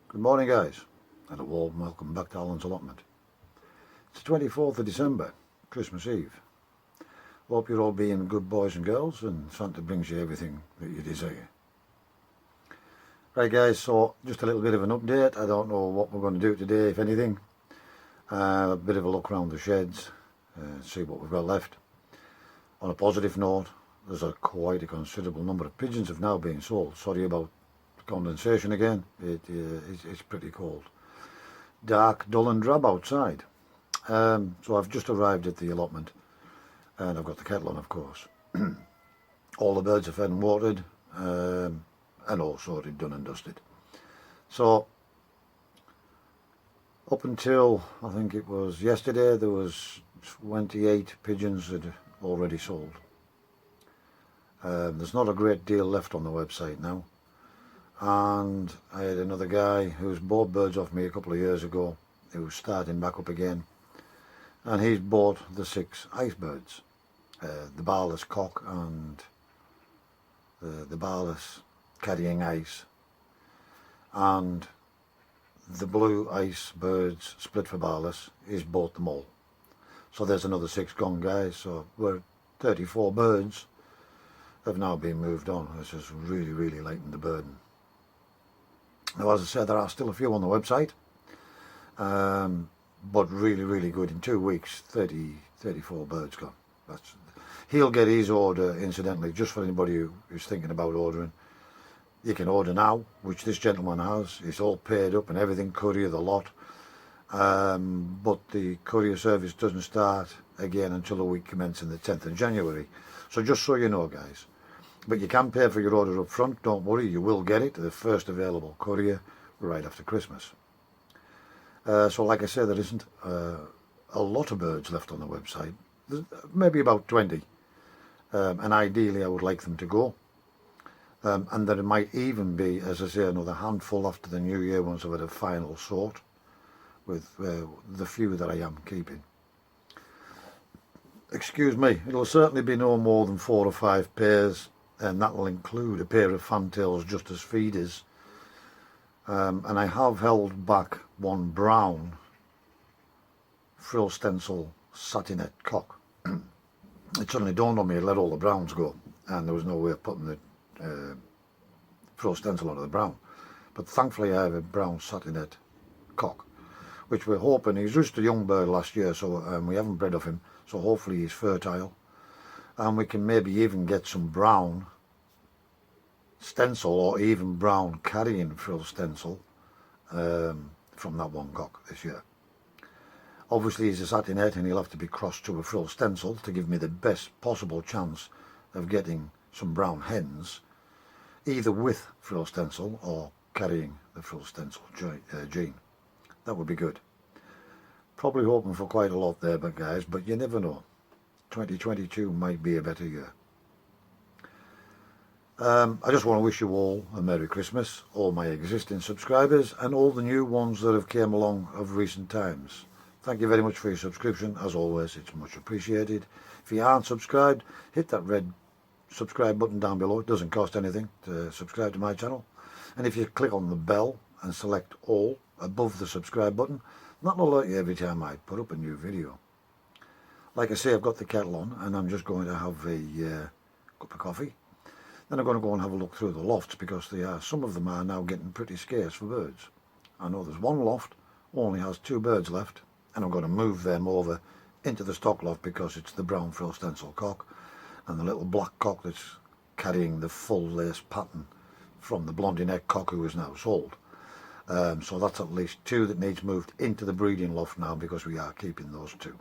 Good morning guys, and a warm welcome back to Alan's Allotment. It's the 24th of December, Christmas Eve. Hope you're all being good boys and girls and Santa brings you everything that you desire. Right guys, so just a little bit of an update. I don't know what we're going to do today, if anything. A bit of a look around the sheds, see what we've got left. On a positive note, there's quite a considerable number of pigeons have now been sold. Sorry about condensation again. It's pretty cold, dark, dull and drab outside. So I've just arrived at the allotment and I've got the kettle on, of course. All the birds are fed and watered, and all sorted, done and dusted. So up until I think it was yesterday, there was 28 pigeons that had already sold. There's not a great deal left on the website now. And I had another guy who's bought birds off me a couple of years ago, who's starting back up again, and he's bought the 6 ice birds, the barless cock and the barless carrying ice, and the blue ice birds split for barless. He's bought them all, so there's another 6 gone guys. So we're 34 birds have now been moved on. This has really lightened the burden. Now, as I said, there are still a few on the website, but really good. In 2 weeks, 34 birds gone. He'll get his order, incidentally, just for anybody who's thinking about ordering. You can order now, which this gentleman has. It's all paid up and everything, courier, the lot. But the courier service doesn't start again until the week commencing the 10th of January. So just so you know, guys. But you can pay for your order up front, don't worry, you will get it, the first available courier right after Christmas. So like I said, there isn't a lot of birds left on the website. There's maybe about 20, and ideally I would like them to go. And there might even be, as I say, another handful after the New Year once I've had a final sort with the few that I am keeping. Excuse me, it'll certainly be no more than 4 or 5 pairs, and that will include a pair of fantails just as feeders. And I have held back one brown frill stencil satinette cock. It suddenly dawned on me to let all the browns go, and there was no way of putting the frill stencil onto the brown. But thankfully I have a brown satinette cock, which we're hoping, he's just a young bird last year, so we haven't bred off him, so hopefully he's fertile, and we can maybe even get some brown stencil or even brown carrying frill stencil from that one cock this year. Obviously he's a satinette and he'll have to be crossed to a frill stencil to give me the best possible chance of getting some brown hens, either with frill stencil or carrying the frill stencil gene. That would be good. Probably hoping for quite a lot there, but guys, but you never know. 2022 might be a better year. I just want to wish you all a Merry Christmas, all my existing subscribers and all the new ones that have came along of recent times. Thank you very much for your subscription. As always, it's much appreciated. If you aren't subscribed, hit that red subscribe button down below. It doesn't cost anything to subscribe to my channel. And if you click on the bell and select all above the subscribe button, that'll alert you every time I put up a new video. Like I say, I've got the kettle on and I'm just going to have a cup of coffee. Then I'm going to go and have a look through the lofts, because some of them are now getting pretty scarce for birds. I know there's one loft only has 2 birds left, and I'm going to move them over into the stock loft because it's the brown frill stencil cock and the little black cock that's carrying the full lace pattern from the blondie neck cock who is now sold. So that's at least 2 that needs moved into the breeding loft now, because we are keeping those 2.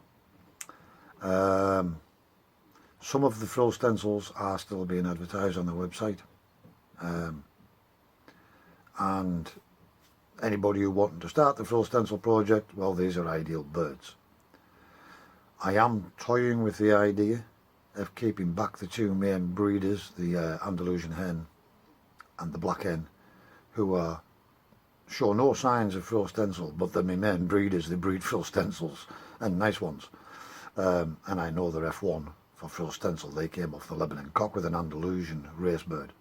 Some of the frill stencils are still being advertised on the website, and anybody who wanting to start the frill stencil project, well, these are ideal birds. I am toying with the idea of keeping back the 2 main breeders, the Andalusian hen and the black hen, who show no signs of frill stencil, but they're my main breeders. They breed frill stencils, and nice ones. And I know they're F1 for frill stencil. They came off the Lebanon cock with an Andalusian race bird.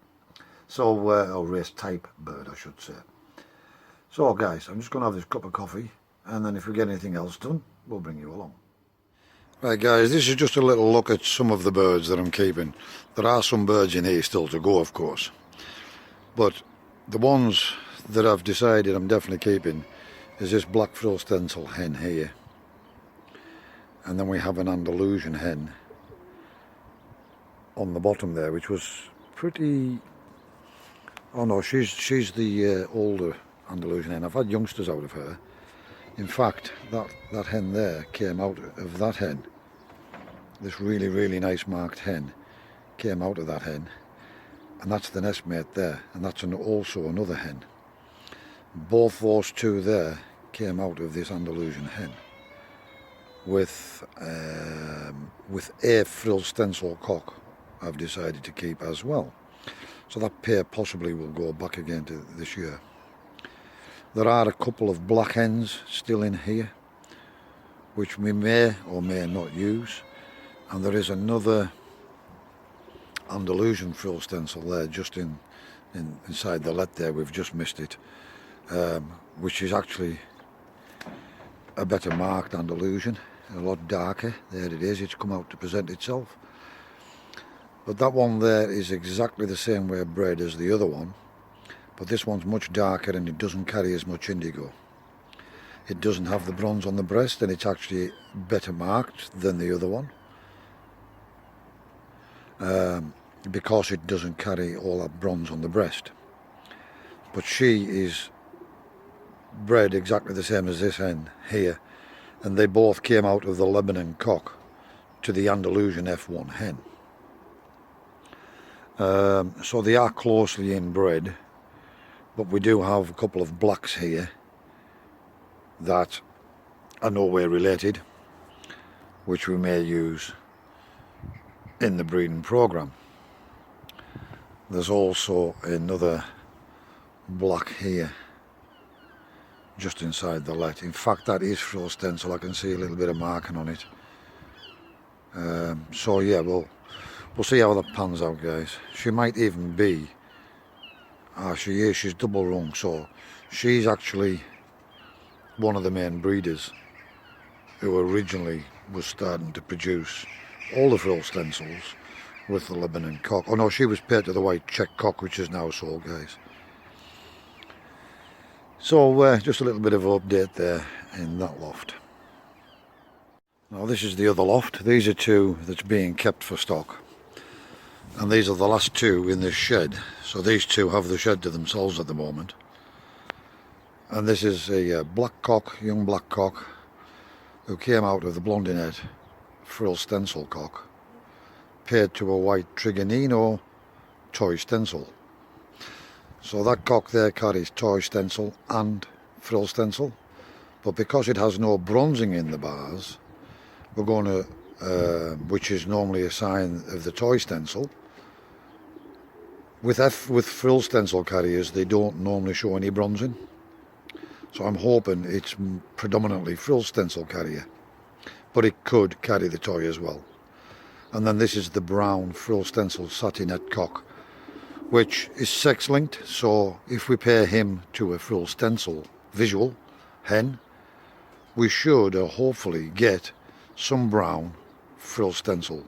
So, or race type bird, I should say. So guys, I'm just going to have this cup of coffee, and then if we get anything else done, we'll bring you along. Right guys, this is just a little look at some of the birds that I'm keeping. There are some birds in here still to go, of course, but the ones that I've decided I'm definitely keeping is this black frill stencil hen here, and then we have an Andalusian hen on the bottom there, which was pretty... oh no, she's the older Andalusian hen. I've had youngsters out of her. In fact, that hen there came out of that hen. This really nice marked hen came out of that hen, and that's the nest mate there, and that's also another hen. Both those two there came out of this Andalusian hen with a frill stencil cock I've decided to keep as well. So that pair possibly will go back again to this year. There are a couple of black hens still in here, which we may or may not use. And there is another Andalusian frill stencil there, just inside the let there. We've just missed it, which is actually a better marked Andalusian, a lot darker. There it is, it's come out to present itself. But that one there is exactly the same way bred as the other one, but this one's much darker and it doesn't carry as much indigo. It doesn't have the bronze on the breast, and it's actually better marked than the other one, because it doesn't carry all that bronze on the breast. But she is bred exactly the same as this hen here, and they both came out of the Lebanon cock to the Andalusian F1 hen. So they are closely inbred, but we do have a couple of blacks here that are nowhere related, which we may use in the breeding program. There's also another black here just inside the let. In fact, that is frill stencil. I can see a little bit of marking on it. So yeah, we'll see how that pans out, guys. She might even be, she's double rung, so she's actually one of the main breeders who originally was starting to produce all the frill stencils with the Lebanon cock. Oh no, she was paired to the white check cock, which is now sold, guys. So just a little bit of an update there in that loft. Now this is the other loft. These are two that's being kept for stock, and these are the last two in this shed. So these two have the shed to themselves at the moment. And this is a black cock, young black cock, who came out of the Blondinette frill stencil cock, paired to a white Trigonino toy stencil. So that cock there carries toy stencil and frill stencil, but because it has no bronzing in the bars, we're going to, which is normally a sign of the toy stencil. With frill stencil carriers, they don't normally show any bronzing. So I'm hoping it's predominantly frill stencil carrier, but it could carry the toy as well. And then this is the brown frill stencil satinette cock, which is sex linked. So if we pair him to a frill stencil visual hen, we should hopefully get some brown frill stencil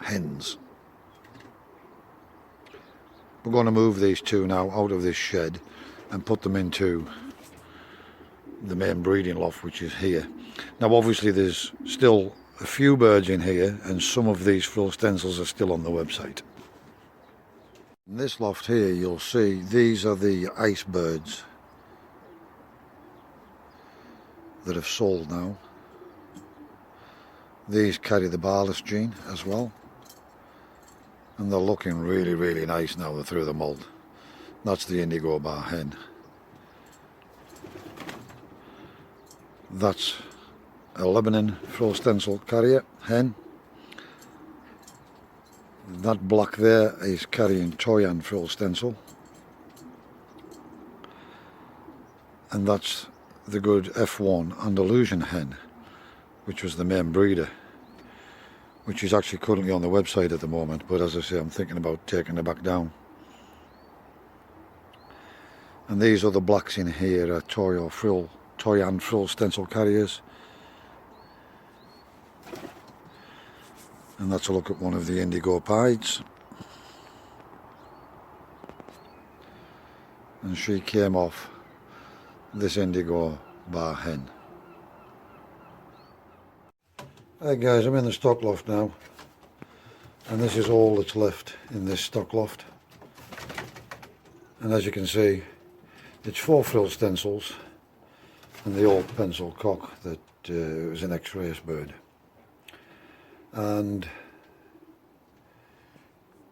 hens. We're going to move these two now out of this shed and put them into the main breeding loft, which is here. Now obviously there's still a few birds in here, and some of these frill stencils are still on the website. In this loft here, you'll see these are the ice birds that have sold now. These carry the barless gene as well, and they're looking really nice now they're through the mould. That's the indigo bar hen. That's a Lebanon frill stencil carrier hen. That black there is carrying toy and frill stencil, and that's the good F1 Andalusian hen, which was the main breeder, which is actually currently on the website at the moment, but as I say, I'm thinking about taking it back down. And these other blacks in here are toy and frill stencil carriers. And that's a look at one of the indigo pieds. And she came off this indigo bar hen. Hey guys, I'm in the stock loft now, and this is all that's left in this stock loft. And as you can see, it's 4 frill stencils and the old pencil cock that was an ex-race bird. And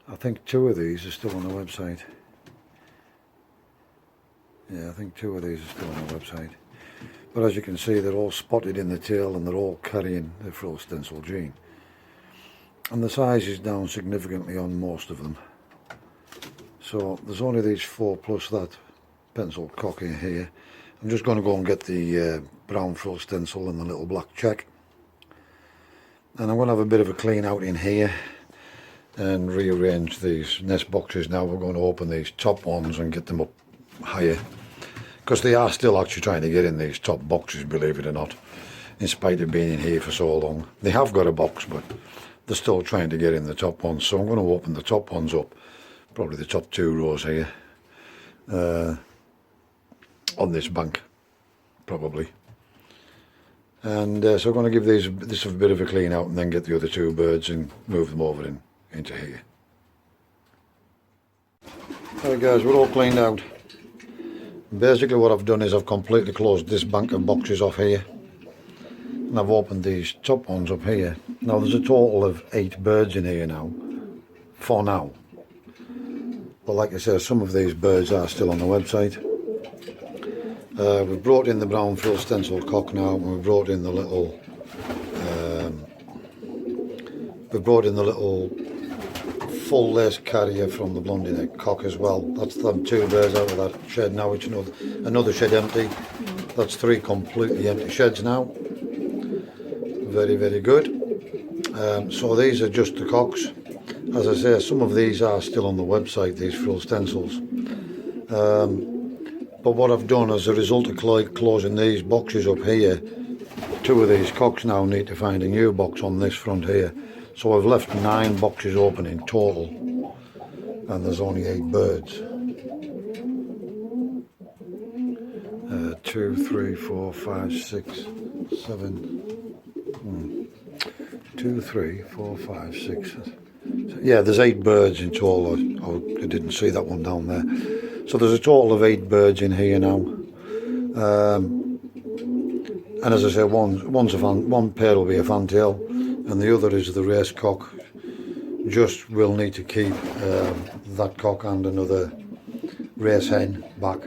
I think 2 of these are still on the website. Yeah, I think 2 of these are still on the website. But as you can see, they're all spotted in the tail and they're all carrying the frill stencil gene. And the size is down significantly on most of them. So there's only these 4 plus that pencil cock in here. I'm just going to go and get the brown frill stencil and the little black check. And I'm going to have a bit of a clean out in here and rearrange these nest boxes. Now we're going to open these top ones and get them up higher, because they are still actually trying to get in these top boxes, believe it or not, in spite of being in here for so long. They have got a box, but they're still trying to get in the top ones. So I'm going to open the top ones up, probably the top 2 rows here, on this bank probably. And so I'm going to give this a bit of a clean out and then get the other 2 birds and move them over into here. Alright guys, we're all cleaned out. Basically what I've done is I've completely closed this bank of boxes off here, and I've opened these top ones up here. Now there's a total of 8 birds in here now, for now. But like I said, some of these birds are still on the website. We've brought in the brown frill stencil cock now, and we've brought in the little full lace carrier from the blondie neck cock as well. That's them 2 birds out of that shed now. It's another shed empty. That's 3 completely empty sheds now. Very, very good. So these are just the cocks. As I say, some of these are still on the website, these frill stencils. But what I've done as a result of closing these boxes up here, 2 of these cocks now need to find a new box on this front here. So I've left 9 boxes open in total, and there's only 8 birds. 2, 3, 4, 5, 6, 7. 2, 3, 4, 5, 6. Yeah, there's 8 birds in total. I didn't see that one down there. So there's a total of 8 birds in here now. And as I say, one pair will be a fantail, and the other is the race cock. Just will need to keep that cock and another race hen back,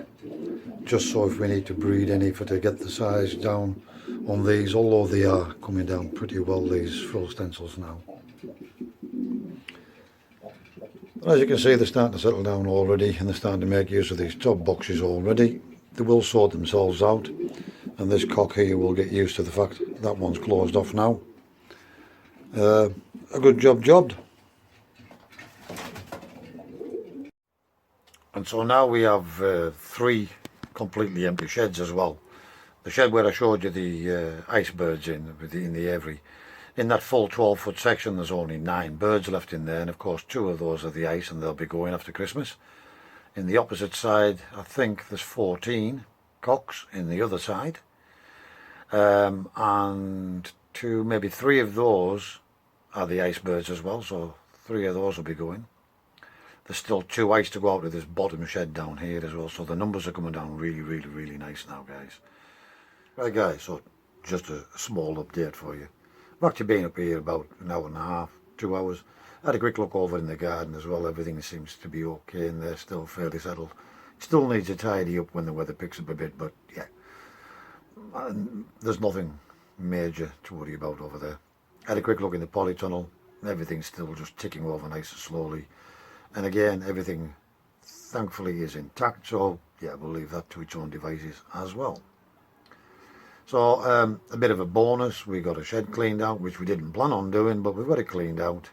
just so if we need to breed any to get the size down on these, although they are coming down pretty well, these frill stencils now. As you can see, they're starting to settle down already, and they're starting to make use of these top boxes already. They will sort themselves out, and this cock here will get used to the fact that one's closed off now. A good jobbed. And so now we have 3 completely empty sheds as well. The shed where I showed you the ice birds in the aviary. In that full 12-foot section there's only 9 birds left in there, and of course 2 of those are the ice, and they'll be going after Christmas. In the opposite side I think there's 14 cocks in the other side, and 2, maybe 3 of those are the ice birds as well, so 3 of those will be going. There's still 2 ice to go out of this bottom shed down here as well, so the numbers are coming down really nice now, guys. Right guys, so just a small update for you. I've actually been up here about an hour and a half, 2 hours. I had a quick look over in the garden as well. Everything seems to be okay in there, still fairly settled. It still needs a tidy up when the weather picks up a bit, but yeah, there's nothing major to worry about over there. I had a quick look in the polytunnel. Everything's still just ticking over nice and slowly. And again, everything thankfully is intact, so yeah, we'll leave that to its own devices as well. So a bit of a bonus, we got a shed cleaned out, which we didn't plan on doing, but we've got it cleaned out.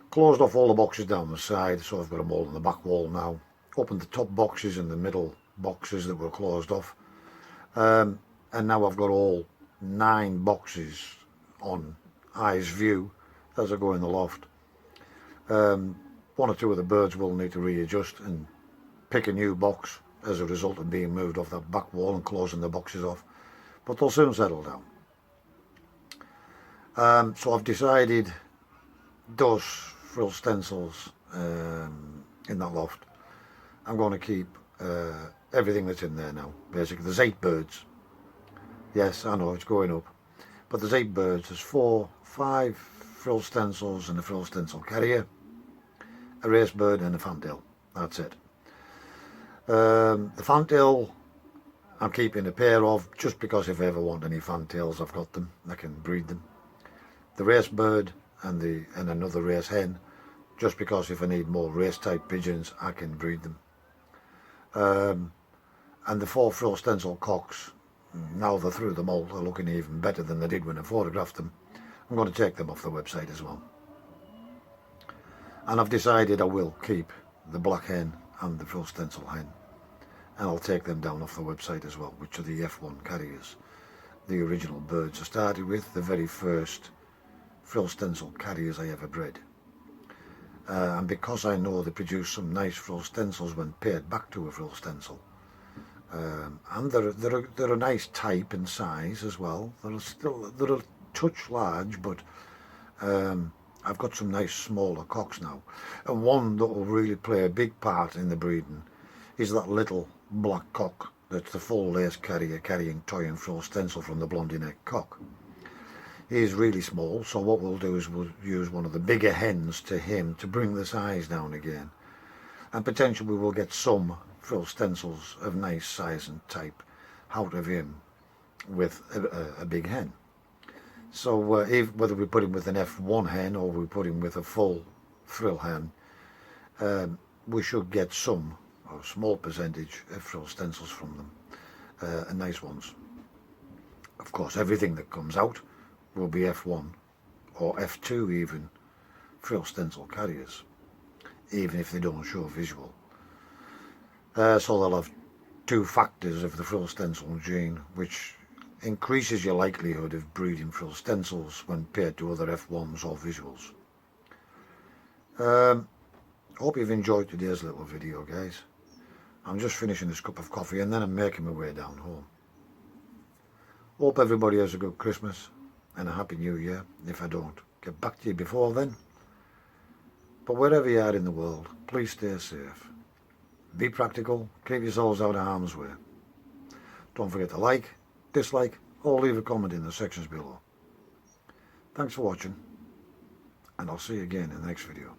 Closed off all the boxes down the side, so I've got them all on the back wall now. Opened the top boxes in the middle boxes that were closed off. And now I've got all 9 boxes on eye's view as I go in the loft. 1 or 2 of the birds will need to readjust and pick a new box as a result of being moved off that back wall and closing the boxes off, but they'll soon settle down. So I've decided those frill stencils in that loft, I'm going to keep everything that's in there now. Basically there's 8 birds. Yes, I know it's going up, but there's 8 birds. There's 5 frill stencils and a frill stencil carrier, a race bird and a fantail. That's it. The fantail I'm keeping a pair of just because if I ever want any fantails I've got them, I can breed them. The race bird and another race hen just because if I need more race type pigeons I can breed them. And the 4 frill stencil cocks, now they're through the moult, are looking even better than they did when I photographed them. I'm going to take them off the website as well. And I've decided I will keep the black hen and the frill stencil hen, and I'll take them down off the website as well, which are the F1 carriers, the original birds I started with, the very first frill stencil carriers I ever bred. And because I know they produce some nice frill stencils when paired back to a frill stencil, and they're a nice type and size as well. They're a touch large, but I've got some nice smaller cocks now, and one that will really play a big part in the breeding is that little black cock that's the full lace carrier carrying toy and frill stencil from the blondie neck cock. He is really small, so what we'll do is we'll use one of the bigger hens to him to bring the size down again, and potentially we will get some frill stencils of nice size and type out of him with a big hen. So whether we put him with an F1 hen or we put him with a full frill hen, we should get some, or a small percentage of frill stencils from them, and nice ones. Of course everything that comes out will be F1 or F2 even frill stencil carriers, even if they don't show visual. So they'll have 2 factors of the frill stencil gene, which increases your likelihood of breeding frill stencils when paired to other F1s or visuals. Hope you've enjoyed today's little video, guys. I'm just finishing this cup of coffee and then I'm making my way down home. Hope everybody has a good Christmas and a happy New Year, if I don't get back to you before then. But wherever you are in the world, please stay safe. Be practical, keep yourselves out of harm's way. Don't forget to like, dislike, or leave a comment in the sections below. Thanks for watching, and I'll see you again in the next video.